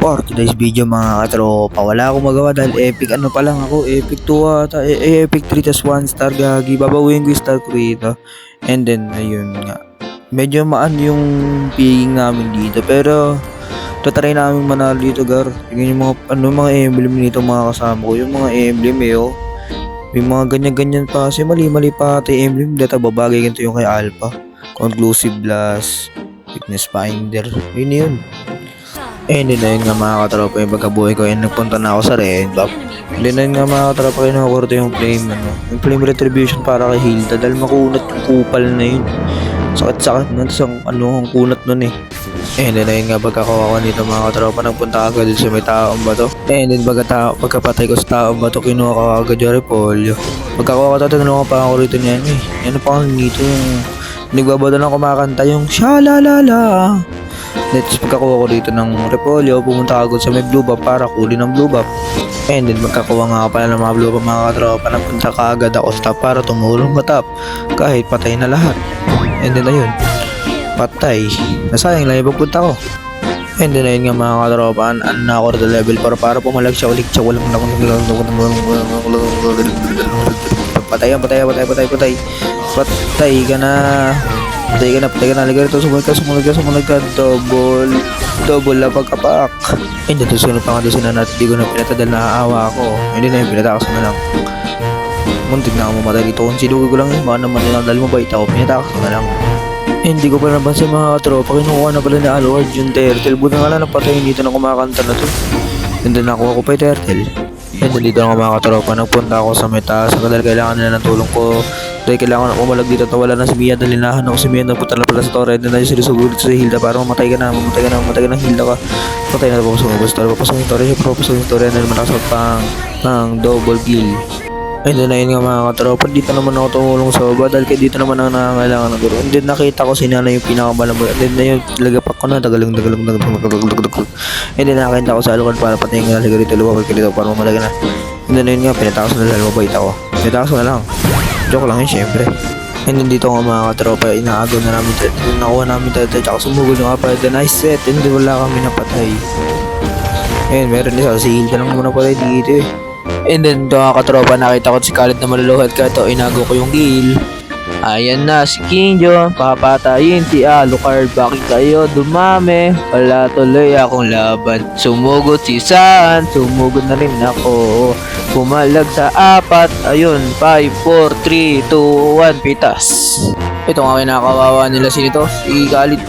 For today's video mga katropa, wala akong magawa dahil epic ano pa lang ako, epic 2 ata, epic 3 tas 1 star gagi, babawin ko yung star ko rito. And then ayun nga, medyo maan yung picking namin dito pero tatry namin manalo dito gar. Tingnan yung mga emblem nito mga kasama ko, yung mga emblem oh. May mga ganyan-ganyan pa kasi mali-mali pa ate emblem, data babagay ganito yung kay Alpha. Conclusive Blast, Weakness Finder, yun. Hindi na yun nga mga katropa yung pagkabuhay ko, yun nagpunta na ako sa Rainbow. Hindi na yun nga mga katropa, kinuha ko yung flame yung flame retribution para kay Hilda dahil makunat yung kupal na yun. Sakit-sakit nun, ang kunat nun eh. Hindi na yun nga pagkakuha ko nito mga katropa, nagpunta agad sa may taong bato. And then pagkapatay ko sa taong bato, kinuha ko agad yung repolyo. Pagkakuha ko ito, kinuha pa ako rito niyan eh. Yan pa ako nito yung nagbabado lang kumakanta yung shalalala. Let's pagkakuha ko dito ng repolyo, pumunta agad sa may blue buff para kunin ng blue buff. And then magkakuha nga pala ng mga blue buff mga katropa, nagpunta ka agad ako sa top para tumulong matap kahit patay na lahat. And then ayun, patay, nasayang lang yung pagpunta ko. And then ayun nga mga katropa, na ako sa level para pumalag siya ulit siya, walang patay ka na. Patay ka na, liga rito, sumunod ka, double na pagkapak. And then susunod pa nga doon sila natin, di ko na pinata dahil naaawa ako. Hindi na yung pinatakas na lang. Muntik na ako mamatay dito, kung sinugi ko lang yun, baka naman dahil mabait ako, pinatakas na lang. Hindi ko pa nabansin mga katropa, kinukuha na pala ni Alucard yung turtle. Buti nga lang napatayin dito na kumakanta na to. And then nakuha ko pa yung turtle. And then dito nga mga katropa, nagpunta ako sa meta sa dahil kailangan nila ng tulong ko. Dahil kailangan na umalag dito at wala na si Mia dahil hinahan ako si Mia, nagpunta na pala sa torre. And then ayun sinusugulit sa Hilda para mamatay ka na Hilda ka. Patay na papasok yung torre and then manakasot pang double kill. And then ayun nga mga katropa, dito naman ako tumulong sa baba dahil kaya dito naman ang nangangailangan ng guro. And then nakita ko si Nana yung pinakamalambot. And then ayun, lagapak ko na, tagalong. And then nakita ko sa Alucard para patayin nga liga rito, lumabag ka dito para mamalaga na. And then ayun nga, pinatakas na dahil mabait ako. Pinatakas na lang. Joke lang yun syempre. And then dito nga mga katropa, inaagaw na namin tayo. Nakuha namin tayo, tsaka sumugod yung kapal. Then I set, and then wala kami napatay. Ayun, meron isa, si Hilda lang muna patay dito eh. And then ito mga katropa, nakita ko si Khalid na maluluhat ka. Ito, inago ko yung kill. Ayan na si King John, papatayin si Alucard. Bakit kayo dumami? Wala tuloy akong laban. Sumugod si San, sumugod na rin ako. Pumalag sa 4. Ayun, 5, 4, 3, 2, 1, pitas. Ito nga kinakawawa nila sinito. Si Khalid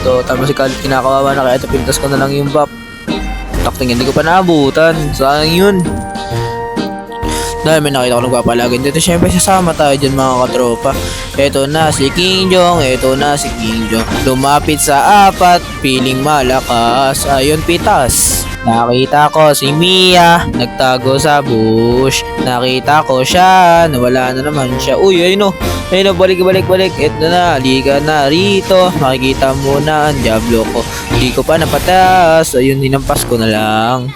to. Tama si Khalid, kinakawawa na kaya ito pintas ko na lang yung buff. Takting hindi ko pa naabutan. Sayang yun. Dahil may nakita ko nagpapalagin dito, syempre sasama tayo dyan mga katropa. Ito na si King Jong, lumapit sa 4, piling malakas, ayun pitas. Nakita ko si Mia, nagtago sa bush. Nakita ko siya, nawala na naman siya. Uy, ayun o, balik. Ito na, liga na rito. Makikita mo na ang Diablo ko. Hindi ko pa napatas, ayun, hinampas ko na lang.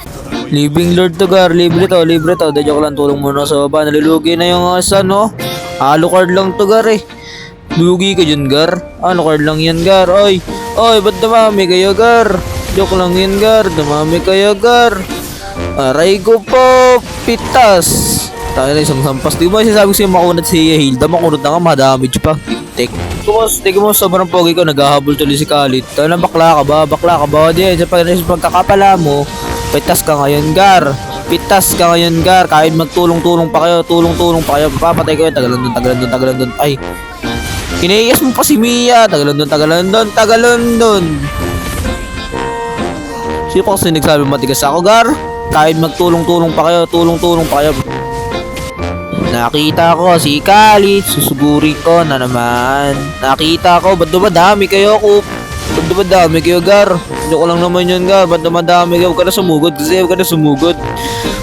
Living Lord to gar, libre to. Dadyo ko lang tulong muna sa baba. Nalulugi na yung asa no. Alucard lang to gar eh. Lugi ka dyan gar. Alucard lang yan gar. Oy, ba't dumami kayo gar? Joke lang yan gar. Dumami kayo gar. Aray ko po. Pitas. Tayo na isang sampas. Di ba sinasabi ko sa'yo makunat si Hilda? Makunat na nga, madamage pa. Tingin mo sobrang pogi ko. Naghahabol tuloy si Khalid. Tayo na bakla ka ba? Di sa pagkakapala mo. Pitas ka ngayon gar. Kahit magtulong-tulong pa kayo, papatay ko yun. Tagalan dun. Ay, kinayas mo pa si Mia. Tagalan dun. Sino pa kasi nagsabi matigas ako gar? Kahit magtulong-tulong pa kayo, Nakita ko si Khalid, susugurin ko na naman. Nakita ko, ba't dumadami kayo gar? Joke lang naman yun gar, ba't dumadami kayo? Huwag ka na sumugod.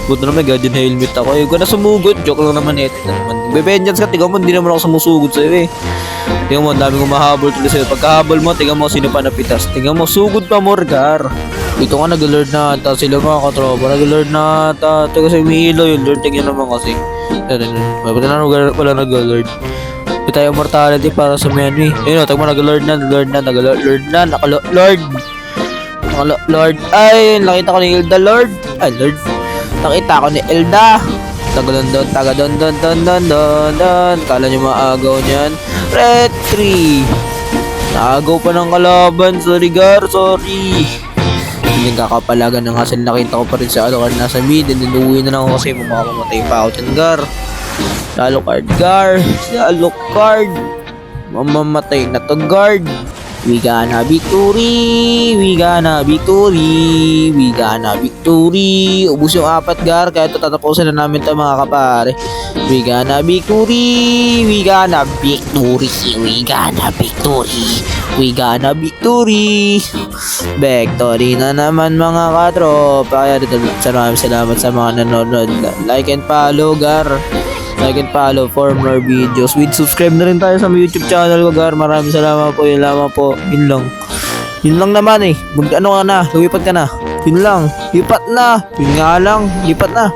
Buto naman guardian helmet ako, huwag ka na sumugod. Joke lang naman ito naman. Bebenjans ka, tiga mo, hindi naman ako sumusugod sa'yo eh. Tiga mo, ang dami kong mahabol tuloy sa'yo. Pagkahabol mo, tiga mo sino pa napitas. Tiga mo, sugod pa more gar. Dito nga nag-lord na ata sila mga katropa. Nag-lord na ata. Ito kasi umihilo yung lord. Tingnan naman kasi. Wala nag-lord. Di tayo mortality para sa menu. Ayun o, tag mo nag-lord na. Lord. Ay, nakita ko ni Elda, Lord. Ay, Lord. Nakita ko ni Elda. Taga don. Kala nyo maagaw niyan. Red 3. Naagaw pa ng kalaban. Sorry, Gar. Sorry. Hindi kakapalagan ng hassle. Nakita ko pa rin sa Alucard nasa mid. And then uwi na lang ako kasi mamamatay pa ako dyan, Gar. Sa Alucard, Gar. Sa Alucard. Mamamatay na to, guard. We gonna victory. We gonna victory. We gonna victory. Ubus yung 4, Gar. Kaya ito tatapusin na namin ito, mga kapare. We gonna victory. We gonna victory. We gonna victory. We gonna victory. Victory na naman, mga katropa. Kaya dito, salamat sa mga nanonood. Like and follow, Gar. Like and follow for more videos. Subscribe na rin tayo sa YouTube channel ko, Gar. Maraming salamat po. Yun lamang po. Yun lang. Yun lang naman eh. Ano ka na? Lumipat ka na. Yun lang. Lipat na. Yun nga lang. Lipat na.